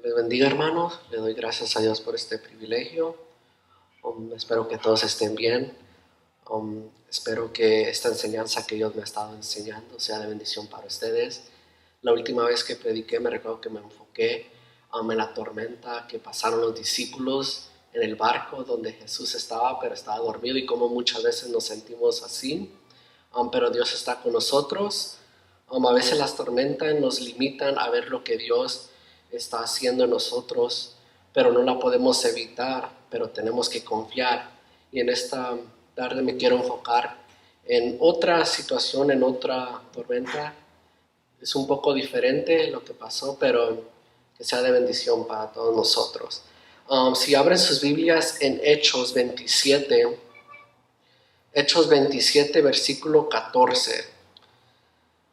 Les bendiga, hermanos. Le doy gracias a Dios por este privilegio. Espero que todos estén bien. Espero que esta enseñanza que Dios me ha estado enseñando sea de bendición para ustedes. La última vez que prediqué me recuerdo que me enfoqué en la tormenta que pasaron los discípulos en el barco donde Jesús estaba, pero estaba dormido, y como muchas veces nos sentimos así. Pero Dios está con nosotros. A veces las tormentas nos limitan a ver lo que Dios está haciendo en nosotros, pero no la podemos evitar, pero tenemos que confiar. Y en esta tarde me quiero enfocar en otra situación, en otra tormenta. Es un poco diferente lo que pasó, pero que sea de bendición para todos nosotros. Si abren sus Biblias en Hechos 27, versículo 14,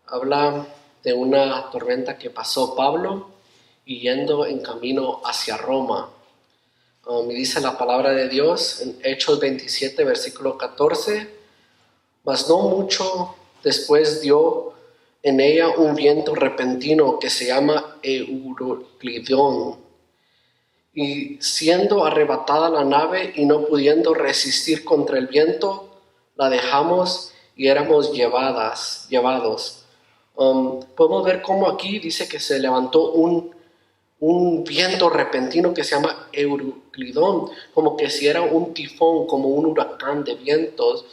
habla de una tormenta que pasó Pablo y yendo en camino hacia Roma. Y dice la palabra de Dios en Hechos 27, versículo 14, mas no mucho después dio en ella un viento repentino que se llama Euroclidón, y siendo arrebatada la nave y no pudiendo resistir contra el viento, la dejamos y éramos llevados. Podemos ver cómo aquí dice que se levantó un viento repentino que se llama Euroclidón, como que si era un tifón, como un huracán de vientos.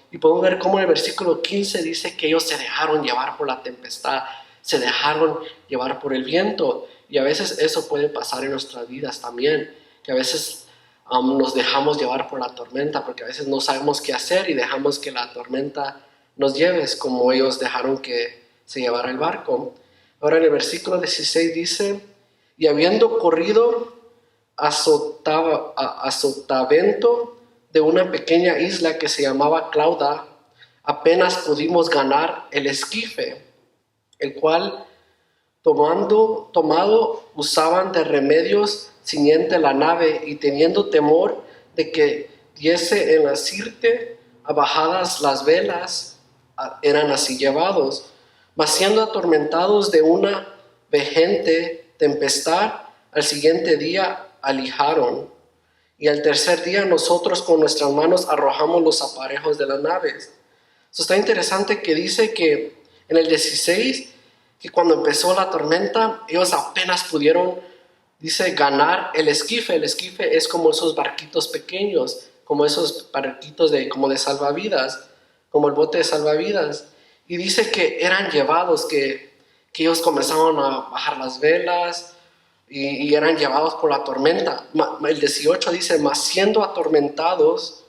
Y podemos ver cómo en el versículo 15 dice que ellos se dejaron llevar por la tempestad, se dejaron llevar por el viento. Y a veces eso puede pasar en nuestras vidas también, que a veces nos dejamos llevar por la tormenta, porque a veces no sabemos qué hacer y dejamos que la tormenta nos lleve, como ellos dejaron que se llevara el barco. Ahora en el versículo 16 dice, y habiendo corrido a sotavento de una pequeña isla que se llamaba Clauda, apenas pudimos ganar el esquife, el cual tomado usaban de remedios ciñente la nave, y teniendo temor de que diese en la sirte, abajadas las velas, eran así llevados. Mas siendo atormentados de una vehente tempestad, al siguiente día alijaron. Y al tercer día nosotros con nuestras manos arrojamos los aparejos de las naves. Eso está interesante, que dice que en el 16, que cuando empezó la tormenta, ellos apenas pudieron, dice, ganar el esquife. El esquife es como esos barquitos pequeños, como esos barquitos como de salvavidas, como el bote de salvavidas. Y dice que eran llevados, que ellos comenzaron a bajar las velas y eran llevados por la tormenta. El 18 dice, mas siendo atormentados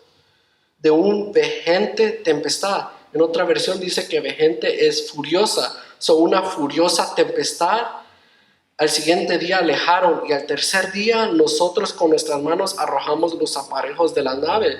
de un vehente tempestad. En otra versión dice que vehente es furiosa. Una furiosa tempestad. Al siguiente día alejaron, y al tercer día nosotros con nuestras manos arrojamos los aparejos de la nave.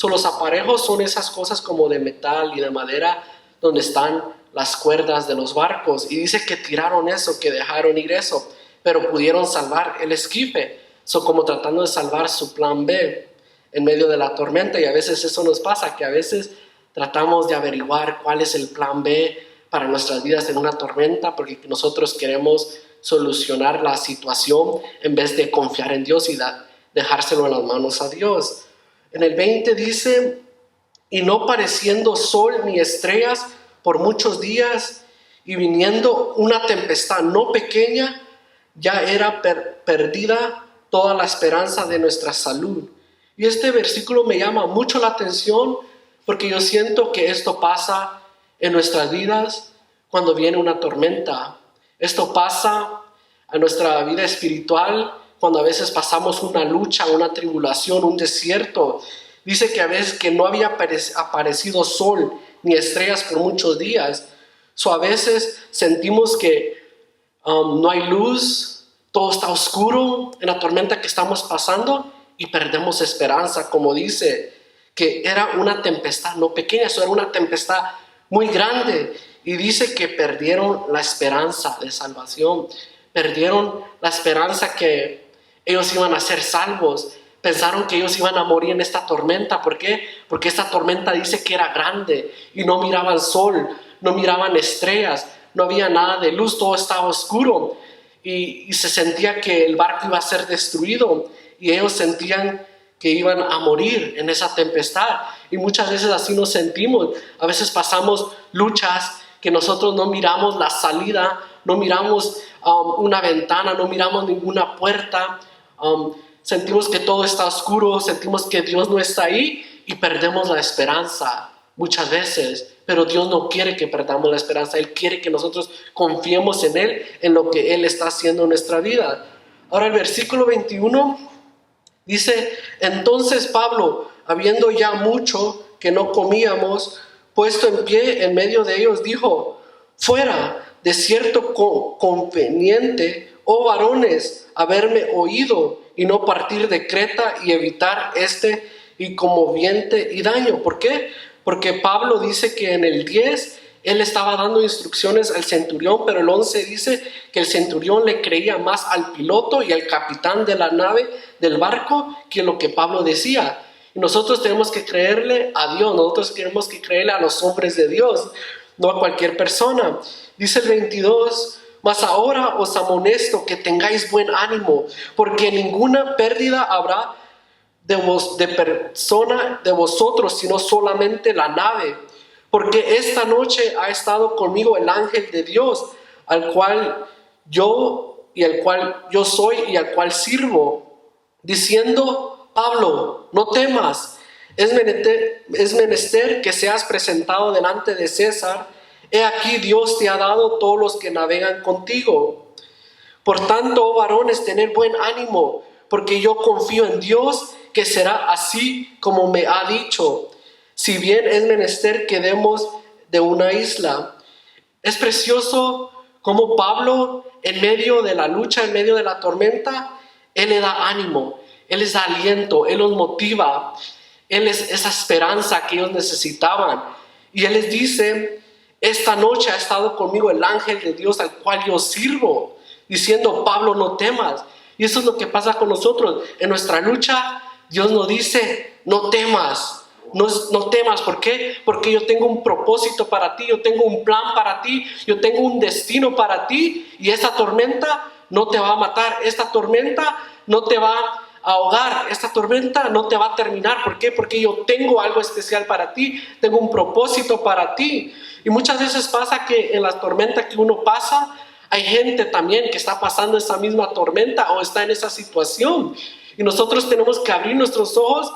Los aparejos son esas cosas como de metal y de madera donde están las cuerdas de los barcos. Y dice que tiraron eso, que dejaron ir eso, pero pudieron salvar el esquife. Como tratando de salvar su plan B en medio de la tormenta. Y a veces eso nos pasa, que a veces tratamos de averiguar cuál es el plan B para nuestras vidas en una tormenta, porque nosotros queremos solucionar la situación en vez de confiar en Dios y dejárselo en las manos a Dios. En el 20 dice, y no pareciendo sol ni estrellas por muchos días, y viniendo una tempestad no pequeña, ya era perdida toda la esperanza de nuestra salud. Y este versículo me llama mucho la atención, porque yo siento que esto pasa en nuestras vidas cuando viene una tormenta. Esto pasa a nuestra vida espiritual cuando a veces pasamos una lucha, una tribulación, un desierto. Dice que a veces que no había aparecido sol ni estrellas por muchos días. A veces sentimos que no hay luz, todo está oscuro en la tormenta que estamos pasando, y perdemos esperanza, como dice, que era una tempestad no pequeña, eso era una tempestad muy grande. Y dice que perdieron la esperanza de salvación, perdieron la esperanza que ellos iban a ser salvos. Pensaron que ellos iban a morir en esta tormenta. ¿Por qué? Porque esta tormenta dice que era grande y no miraban sol, no miraban estrellas, no había nada de luz, todo estaba oscuro. y se sentía que el barco iba a ser destruido y ellos sentían que iban a morir en esa tempestad. Y muchas veces así nos sentimos. A veces pasamos luchas que nosotros no miramos la salida, no miramos una ventana, no miramos ninguna puerta. Sentimos que todo está oscuro, sentimos que Dios no está ahí y perdemos la esperanza muchas veces. Pero Dios no quiere que perdamos la esperanza. Él quiere que nosotros confiemos en Él, en lo que Él está haciendo en nuestra vida. Ahora el versículo 21 dice: entonces Pablo, habiendo ya mucho que no comíamos, puesto en pie en medio de ellos, dijo: fuera de cierto conveniente, oh varones, haberme oído y no partir de Creta y evitar este inconveniente y daño. ¿Por qué? Porque Pablo dice que en el 10 él estaba dando instrucciones al centurión, pero el 11 dice que el centurión le creía más al piloto y al capitán de la nave, del barco, que lo que Pablo decía. Y nosotros tenemos que creerle a Dios, nosotros tenemos que creerle a los hombres de Dios, no a cualquier persona. Dice el 22: mas ahora os amonesto que tengáis buen ánimo, porque ninguna pérdida habrá de persona de vosotros, sino solamente la nave. Porque esta noche ha estado conmigo el ángel de Dios, al cual yo soy y al cual sirvo, diciendo: Pablo, no temas, es menester que seas presentado delante de César. He aquí, Dios te ha dado todos los que navegan contigo. Por tanto, oh varones, tened buen ánimo, porque yo confío en Dios que será así como me ha dicho. Si bien es menester que demos de una isla. Es precioso como Pablo, en medio de la lucha, en medio de la tormenta, él le da ánimo, él les da aliento, él los motiva, él es esa esperanza que ellos necesitaban. Y él les dice: esta noche ha estado conmigo el ángel de Dios al cual yo sirvo, diciendo: Pablo, no temas. Y eso es lo que pasa con nosotros. En nuestra lucha, Dios nos dice: no temas. No temas. ¿Por qué? Porque yo tengo un propósito para ti, yo tengo un plan para ti, yo tengo un destino para ti, y esta tormenta no te va a matar, esta tormenta no te va a ahogar, esta tormenta no te va a terminar. ¿Por qué? Porque yo tengo algo especial para ti, tengo un propósito para ti. Y muchas veces pasa que en la tormenta que uno pasa, hay gente también que está pasando esa misma tormenta o está en esa situación. Y nosotros tenemos que abrir nuestros ojos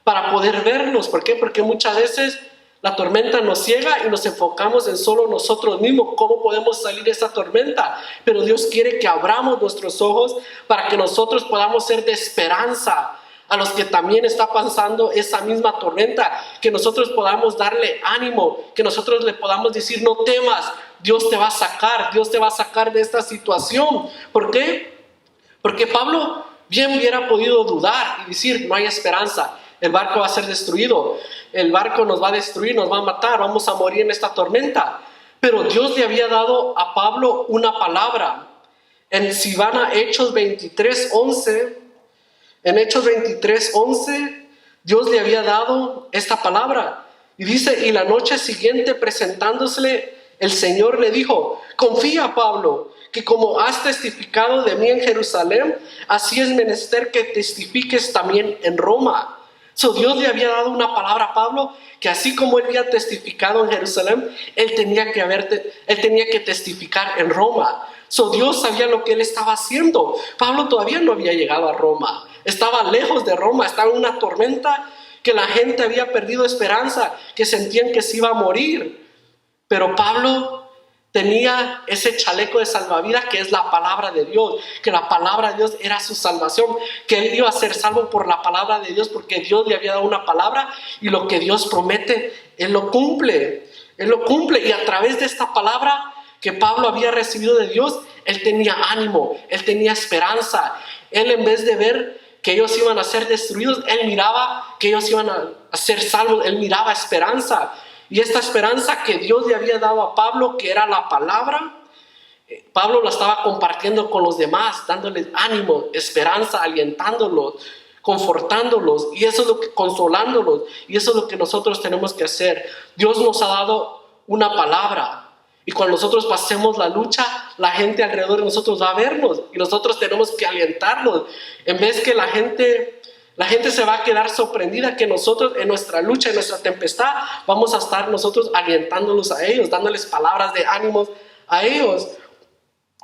para poder verlos. ¿Por qué? Porque muchas veces la tormenta nos ciega y nos enfocamos en solo nosotros mismos, cómo podemos salir de esa tormenta. Pero Dios quiere que abramos nuestros ojos para que nosotros podamos ser de esperanza a los que también está pasando esa misma tormenta, que nosotros podamos darle ánimo, que nosotros le podamos decir: no temas, Dios te va a sacar, Dios te va a sacar de esta situación. ¿Por qué? Porque Pablo bien hubiera podido dudar y decir: no hay esperanza, el barco va a ser destruido, el barco nos va a destruir, nos va a matar, vamos a morir en esta tormenta. Pero Dios le había dado a Pablo una palabra. Si van a Hechos 23:11, en Hechos 23:11, Dios le había dado esta palabra. Y dice: y la noche siguiente, presentándosele, el Señor le dijo: confía, Pablo, que como has testificado de mí en Jerusalén, así es menester que testifiques también en Roma. Dios le había dado una palabra a Pablo, que así como él había testificado en Jerusalén, él tenía que testificar en Roma. Dios sabía lo que él estaba haciendo. Pablo todavía no había llegado a Roma, estaba lejos de Roma, estaba en una tormenta que la gente había perdido esperanza, que sentían que se iba a morir. Pero Pablo tenía ese chaleco de salvavidas, que es la palabra de Dios, que la palabra de Dios era su salvación, que él iba a ser salvo por la palabra de Dios, porque Dios le había dado una palabra, y lo que Dios promete, Él lo cumple. Él lo cumple, y a través de esta palabra que Pablo había recibido de Dios, él tenía ánimo, él tenía esperanza. Él, en vez de ver que ellos iban a ser destruidos, él miraba que ellos iban a ser salvos, él miraba esperanza. Y esta esperanza que Dios le había dado a Pablo, que era la palabra, Pablo la estaba compartiendo con los demás, dándoles ánimo, esperanza, alientándolos, confortándolos, y eso es lo que, consolándolos. Y eso es lo que nosotros tenemos que hacer. Dios nos ha dado una palabra, Y cuando nosotros pasemos la lucha, la gente alrededor de nosotros va a vernos y nosotros tenemos que alentarlos. En vez que la gente se va a quedar sorprendida que nosotros en nuestra lucha, en nuestra tempestad, vamos a estar nosotros alentándolos a ellos, dándoles palabras de ánimo a ellos.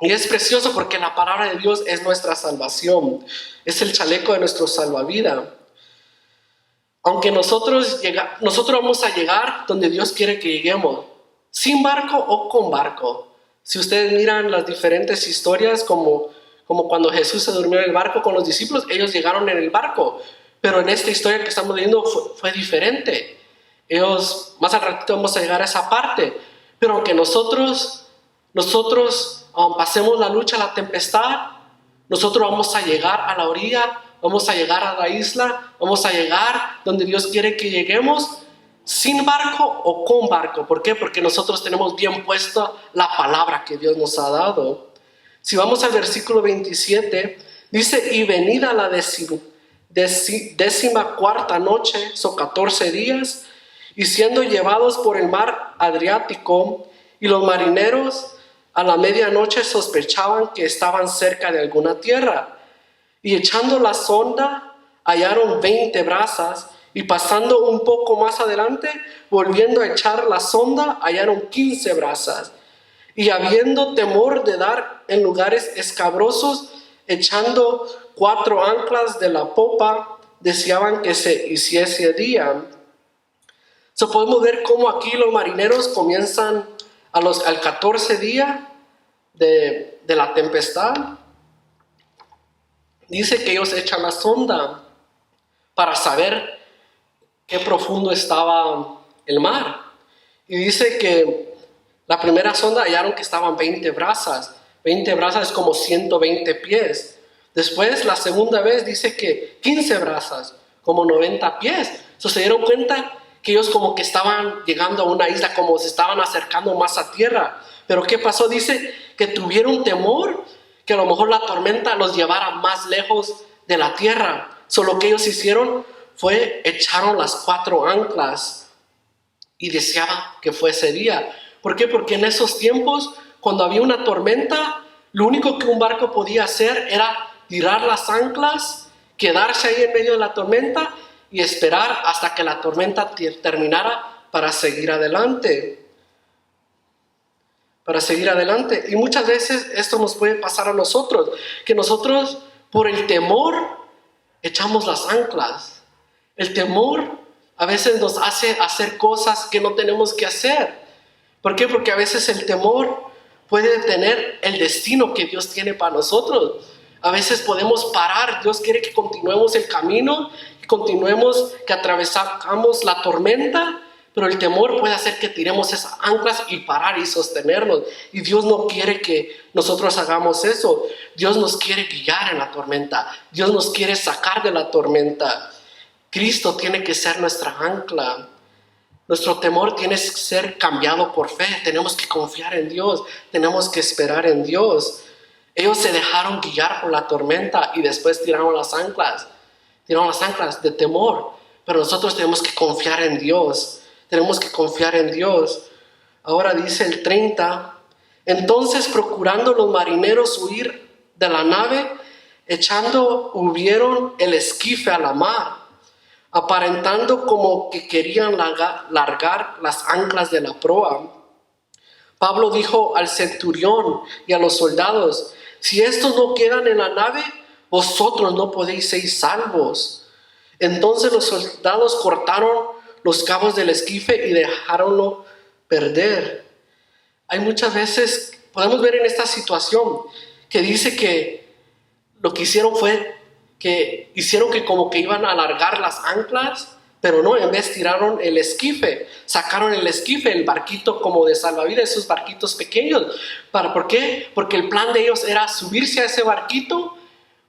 Y es precioso porque la palabra de Dios es nuestra salvación, es el chaleco de nuestro salvavidas. Aunque nosotros vamos a llegar donde Dios quiere que lleguemos, sin barco o con barco. Si ustedes miran las diferentes historias, como cuando Jesús se durmió en el barco con los discípulos, ellos llegaron en el barco. Pero en esta historia que estamos leyendo fue diferente. Más al ratito vamos a llegar a esa parte. Pero aunque nosotros pasemos la lucha, la tempestad, nosotros vamos a llegar a la orilla, vamos a llegar a la isla, vamos a llegar donde Dios quiere que lleguemos, sin barco o con barco. ¿Por qué? Porque nosotros tenemos bien puesta la palabra que Dios nos ha dado. Si vamos al versículo 27, dice, y venida la 14ª noche, son 14 días, y siendo llevados por el mar Adriático, y los marineros a la medianoche sospechaban que estaban cerca de alguna tierra, y echando la sonda hallaron 20 brazas, y pasando un poco más adelante, volviendo a echar la sonda, hallaron 15 brazas. Y habiendo temor de dar en lugares escabrosos, echando 4 anclas de la popa, deseaban que se hiciese día. Podemos ver cómo aquí los marineros comienzan al 14 día de la tempestad. Dice que ellos echan la sonda para saber qué profundo estaba el mar. Y dice que la primera sonda hallaron que estaban 20 brazas. 20 brazas es como 120 pies. Después, la segunda vez dice que 15 brazas, como 90 pies. Se dieron cuenta que ellos como que estaban llegando a una isla, como se estaban acercando más a tierra. Pero ¿qué pasó? Dice que tuvieron temor que a lo mejor la tormenta los llevara más lejos de la tierra. Lo que ellos hicieron fue echaron las 4 anclas y deseaban que fuese día. ¿Por qué? Porque en esos tiempos, cuando había una tormenta, lo único que un barco podía hacer era tirar las anclas, quedarse ahí en medio de la tormenta y esperar hasta que la tormenta terminara para seguir adelante. Y muchas veces esto nos puede pasar a nosotros, que nosotros por el temor echamos las anclas. El temor a veces nos hace hacer cosas que no tenemos que hacer. ¿Por qué? Porque a veces el temor puede detener el destino que Dios tiene para nosotros. A veces podemos parar. Dios quiere que continuemos el camino, que atravesamos la tormenta, pero el temor puede hacer que tiremos esas anclas y parar y sostenernos. Y Dios no quiere que nosotros hagamos eso. Dios nos quiere guiar en la tormenta. Dios nos quiere sacar de la tormenta. Cristo tiene que ser nuestra ancla. Nuestro temor tiene que ser cambiado por fe. Tenemos que confiar en Dios. Tenemos que esperar en Dios. Ellos se dejaron guiar por la tormenta y después tiraron las anclas. Tiraron las anclas de temor. Pero nosotros tenemos que confiar en Dios. Tenemos que confiar en Dios. Ahora dice el 30. Entonces, procurando los marineros huir de la nave, hubieron el esquife a la mar, aparentando como que querían largar las anclas de la proa. Pablo dijo al centurión y a los soldados: si estos no quedan en la nave, vosotros no podéis ser salvos. Entonces los soldados cortaron los cabos del esquife y dejáronlo perder. Hay muchas veces, podemos ver en esta situación, que dice que lo que hicieron fue que hicieron que como que iban a alargar las anclas, pero no, en vez tiraron el esquife, sacaron el esquife, el barquito como de salvavidas, esos barquitos pequeños. ¿Por qué? Porque el plan de ellos era subirse a ese barquito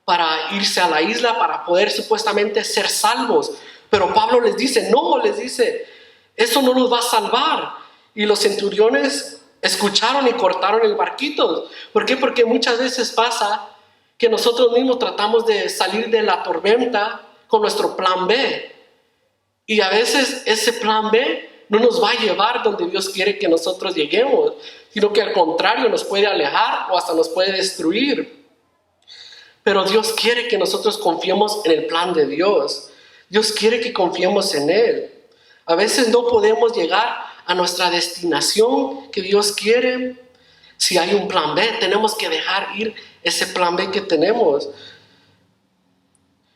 para irse a la isla, para poder supuestamente ser salvos. Pero Pablo les dice, eso no nos va a salvar. Y los centuriones escucharon y cortaron el barquito. ¿Por qué? Porque muchas veces pasa que nosotros mismos tratamos de salir de la tormenta con nuestro plan B. Y a veces ese plan B no nos va a llevar donde Dios quiere que nosotros lleguemos, sino que al contrario nos puede alejar o hasta nos puede destruir. Pero Dios quiere que nosotros confiemos en el plan de Dios. Dios quiere que confiemos en Él. A veces no podemos llegar a nuestra destinación que Dios quiere. Si hay un plan B, tenemos que dejar ir ese plan B que tenemos.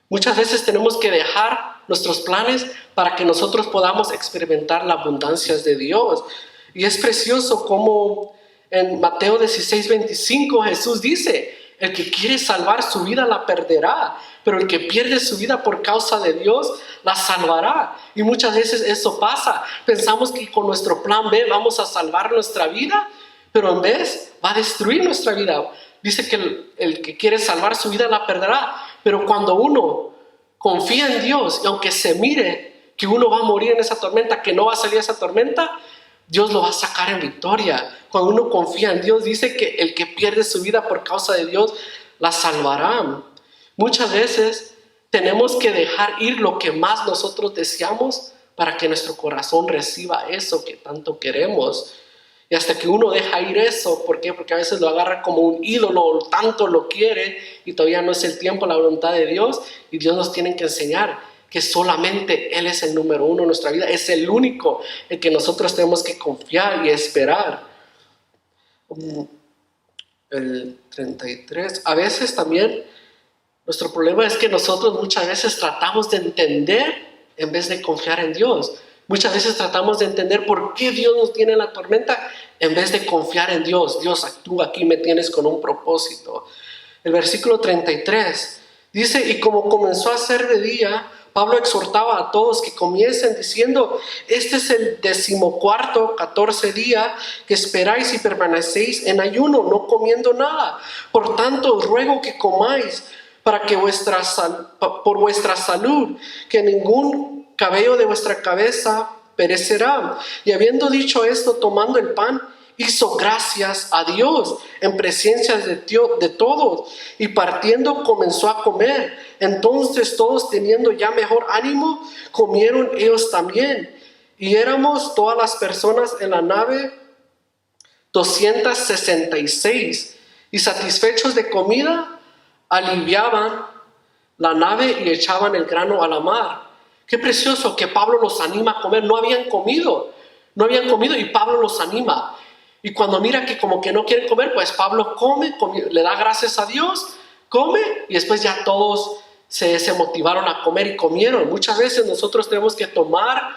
Muchas veces tenemos que dejar nuestros planes para que nosotros podamos experimentar las abundancias de Dios. Y es precioso como en Mateo 16:25 Jesús dice: el que quiere salvar su vida la perderá, pero el que pierde su vida por causa de Dios la salvará. Y muchas veces eso pasa. Pensamos que con nuestro plan B vamos a salvar nuestra vida, pero en vez va a destruir nuestra vida. Dice que el que quiere salvar su vida la perderá, pero cuando uno confía en Dios, y aunque se mire que uno va a morir en esa tormenta, que no va a salir esa tormenta, Dios lo va a sacar en victoria. Cuando uno confía en Dios, dice que el que pierde su vida por causa de Dios la salvará. Muchas veces tenemos que dejar ir lo que más nosotros deseamos para que nuestro corazón reciba eso que tanto queremos. Y hasta que uno deja ir eso, ¿por qué? Porque a veces lo agarra como un ídolo, tanto lo quiere y todavía no es el tiempo, la voluntad de Dios. Y Dios nos tiene que enseñar que solamente Él es el número uno en nuestra vida, es el único en que nosotros tenemos que confiar y esperar. El 33, a veces también nuestro problema es que nosotros muchas veces tratamos de entender en vez de confiar en Dios. Muchas veces tratamos de entender por qué Dios nos tiene en la tormenta en vez de confiar en Dios. Dios, tú aquí me tienes con un propósito. El versículo 33 dice: y como comenzó a ser de día, Pablo exhortaba a todos que comiesen diciendo: este es el 14º día que esperáis y permanecéis en ayuno, no comiendo nada. Por tanto, os ruego que comáis para que por vuestra salud, que ningún cabello de vuestra cabeza perecerá. Y habiendo dicho esto, tomando el pan, hizo gracias a Dios en presencia de todos, y partiendo comenzó a comer. Entonces todos, teniendo ya mejor ánimo, comieron ellos también. Y éramos todas las personas en la nave 266, y satisfechos de comida, aliviaban la nave y echaban el grano a la mar. Qué precioso que Pablo los anima a comer. No habían comido y Pablo los anima. Y cuando mira que como que no quieren comer, pues Pablo come, le da gracias a Dios, come, y después ya todos se motivaron a comer y comieron. Muchas veces nosotros tenemos que tomar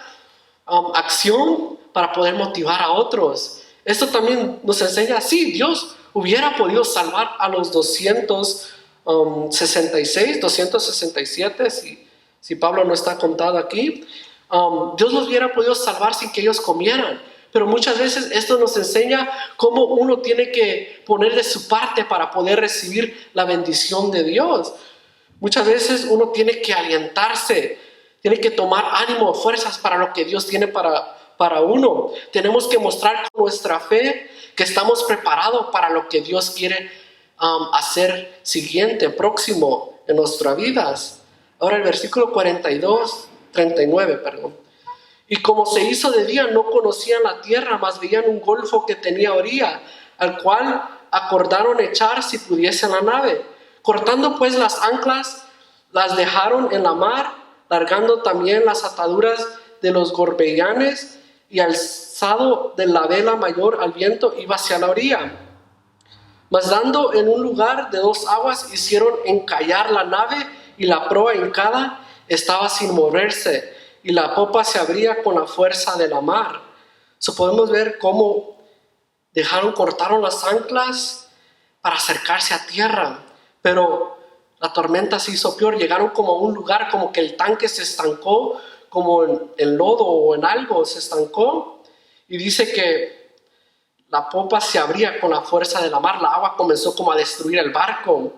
acción para poder motivar a otros. Esto también nos enseña, sí, Dios hubiera podido salvar a los 267, si Pablo no está contado aquí. Dios los hubiera podido salvar sin que ellos comieran. Pero muchas veces esto nos enseña cómo uno tiene que poner de su parte para poder recibir la bendición de Dios. Muchas veces uno tiene que alientarse, tiene que tomar ánimo, fuerzas para lo que Dios tiene para uno. Tenemos que mostrar con nuestra fe que estamos preparados para lo que Dios quiere hacer próximo en nuestras vidas. Ahora el versículo 39. Y como se hizo de día, no conocían la tierra, mas veían un golfo que tenía orilla, al cual acordaron echar si pudiesen la nave. Cortando pues las anclas, las dejaron en la mar, largando también las ataduras de los gorbellanes, y alzado de la vela mayor al viento, iba hacia la orilla. Mas dando en un lugar de 2 aguas, hicieron encallar la nave, y la proa hincada estaba sin moverse, y la popa se abría con la fuerza de la mar. Podemos ver cómo cortaron las anclas para acercarse a tierra, pero la tormenta se hizo peor. Llegaron como a un lugar como que el tanque se estancó, como en lodo o en algo se estancó, y dice que la popa se abría con la fuerza de la mar. La agua comenzó como a destruir el barco.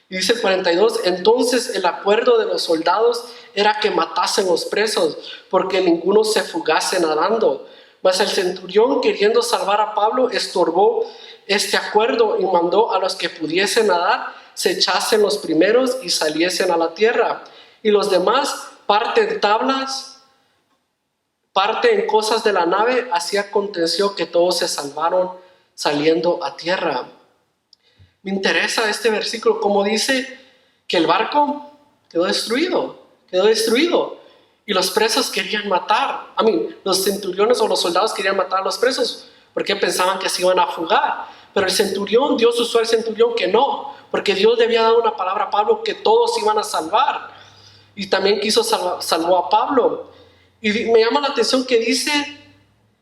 Y dice el 42, entonces el acuerdo de los soldados era que matasen los presos, porque ninguno se fugase nadando. Mas el centurión, queriendo salvar a Pablo, estorbó este acuerdo y mandó a los que pudiesen nadar se echasen los primeros y saliesen a la tierra. Y los demás parten tablas parte en cosas de la nave, así aconteció que todos se salvaron saliendo a tierra. Me interesa este versículo, como dice que el barco quedó destruido. Y los presos querían matar. Los centuriones o los soldados querían matar a los presos porque pensaban que se iban a fugar. Pero el centurión, Dios usó al centurión que no, porque Dios le había dado una palabra a Pablo que todos iban a salvar. Y también salvó a Pablo. Y me llama la atención que dice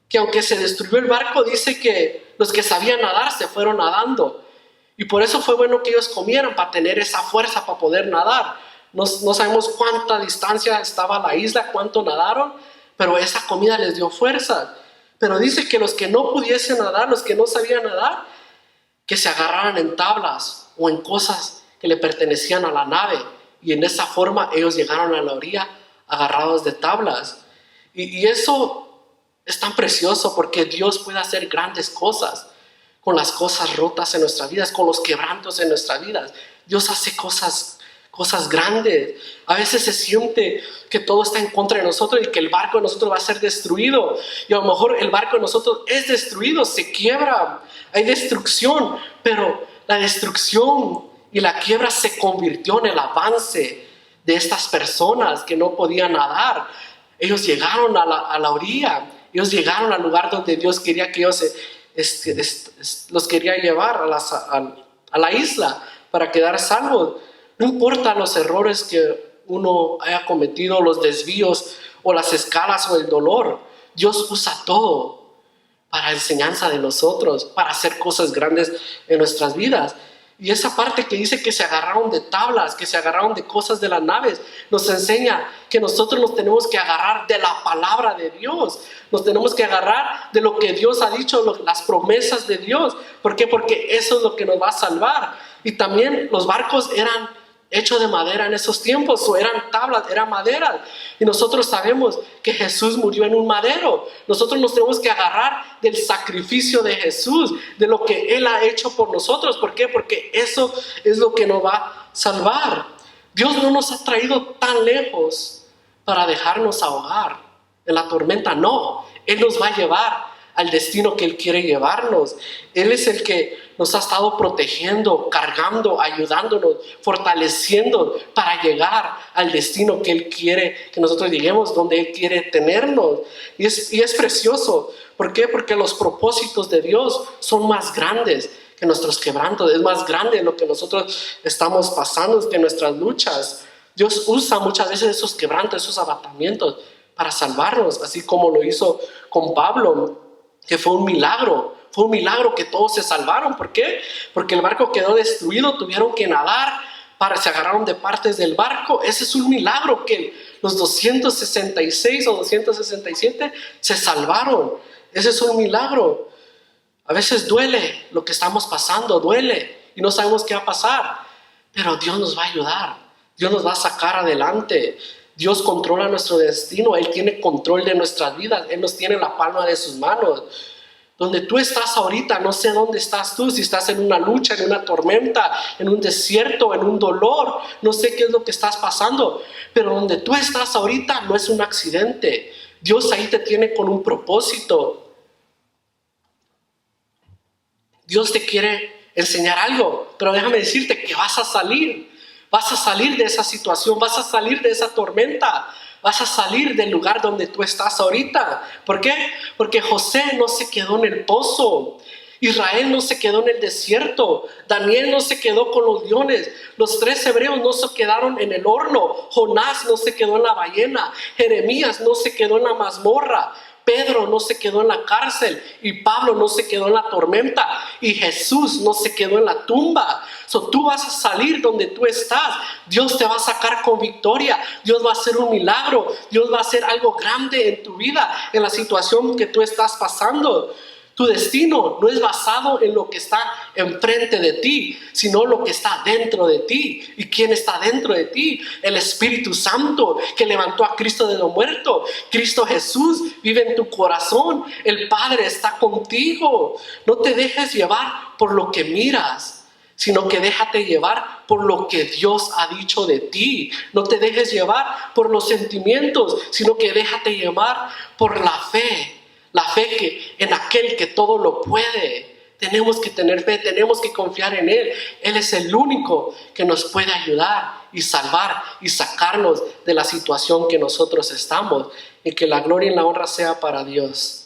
que aunque se destruyó el barco, dice que los que sabían nadar se fueron nadando. Y por eso fue bueno que ellos comieran, para tener esa fuerza para poder nadar. No sabemos cuánta distancia estaba la isla, cuánto nadaron, pero esa comida les dio fuerza. Pero dice que los que no pudiesen nadar, los que no sabían nadar, que se agarraran en tablas o en cosas que le pertenecían a la nave. Y en esa forma ellos llegaron a la orilla agarrados de tablas. Y eso es tan precioso, porque Dios puede hacer grandes cosas con las cosas rotas en nuestras vidas, con los quebrantos en nuestras vidas. Dios hace cosas grandes. A veces se siente que todo está en contra de nosotros y que el barco de nosotros va a ser destruido. Y a lo mejor el barco de nosotros es destruido, se quiebra, hay destrucción, pero la destrucción y la quiebra se convirtió en el avance de estas personas que no podían nadar. Ellos llegaron a la orilla, ellos llegaron al lugar donde Dios quería que ellos los quería llevar a la isla para quedar salvos. No importa los errores que uno haya cometido, los desvíos o las escalas o el dolor, Dios usa todo para enseñanza de nosotros, para hacer cosas grandes en nuestras vidas. Y esa parte que dice que se agarraron de tablas, que se agarraron de cosas de las naves, nos enseña que nosotros nos tenemos que agarrar de la palabra de Dios. Nos tenemos que agarrar de lo que Dios ha dicho, las promesas de Dios. ¿Por qué? Porque eso es lo que nos va a salvar. Y también los barcos eran hechos de madera en esos tiempos, o eran tablas, eran madera. Y nosotros sabemos que Jesús murió en un madero. Nosotros nos tenemos que agarrar del sacrificio de Jesús, de lo que Él ha hecho por nosotros. ¿Por qué? Porque eso es lo que nos va a salvar. Dios no nos ha traído tan lejos para dejarnos ahogar en la tormenta. No, Él nos va a llevar al destino que Él quiere llevarnos. Él es el que nos ha estado protegiendo, cargando, ayudándonos, fortaleciendo para llegar al destino que Él quiere que nosotros lleguemos, donde Él quiere tenernos. Y es precioso. ¿Por qué? Porque los propósitos de Dios son más grandes que nuestros quebrantos. Es más grande lo que nosotros estamos pasando, que nuestras luchas. Dios usa muchas veces esos quebrantos, esos abatamientos para salvarnos, así como lo hizo con Pablo, que fue un milagro. Fue un milagro que todos se salvaron. ¿Por qué? Porque el barco quedó destruido, tuvieron que nadar, se agarraron de partes del barco. Ese es un milagro, que los 266 o 267 se salvaron. Ese es un milagro. A veces duele lo que estamos pasando, duele y no sabemos qué va a pasar, pero Dios nos va a ayudar, Dios nos va a sacar adelante. Dios controla nuestro destino, Él tiene control de nuestras vidas, Él nos tiene en la palma de sus manos. Donde tú estás ahorita, no sé dónde estás tú, si estás en una lucha, en una tormenta, en un desierto, en un dolor, no sé qué es lo que estás pasando, pero donde tú estás ahorita no es un accidente. Dios ahí te tiene con un propósito. Dios te quiere enseñar algo, pero déjame decirte que vas a salir de esa situación, vas a salir de esa tormenta, vas a salir del lugar donde tú estás ahorita. ¿Por qué? Porque José no se quedó en el pozo, Israel no se quedó en el desierto, Daniel no se quedó con los leones, los 3 hebreos no se quedaron en el horno, Jonás no se quedó en la ballena, Jeremías no se quedó en la mazmorra, Pedro no se quedó en la cárcel, y Pablo no se quedó en la tormenta, y Jesús no se quedó en la tumba. Tú vas a salir donde tú estás. Dios te va a sacar con victoria. Dios va a hacer un milagro. Dios va a hacer algo grande en tu vida, en la situación que tú estás pasando. Tu destino no es basado en lo que está enfrente de ti, sino lo que está dentro de ti. ¿Y quién está dentro de ti? El Espíritu Santo, que levantó a Cristo de los muertos. Cristo Jesús vive en tu corazón. El Padre está contigo. No te dejes llevar por lo que miras, sino que déjate llevar por lo que Dios ha dicho de ti. No te dejes llevar por los sentimientos, sino que déjate llevar por la fe. La fe que en aquel que todo lo puede. Tenemos que tener fe, tenemos que confiar en Él. Él es el único que nos puede ayudar y salvar y sacarnos de la situación que nosotros estamos. Y que la gloria y la honra sea para Dios.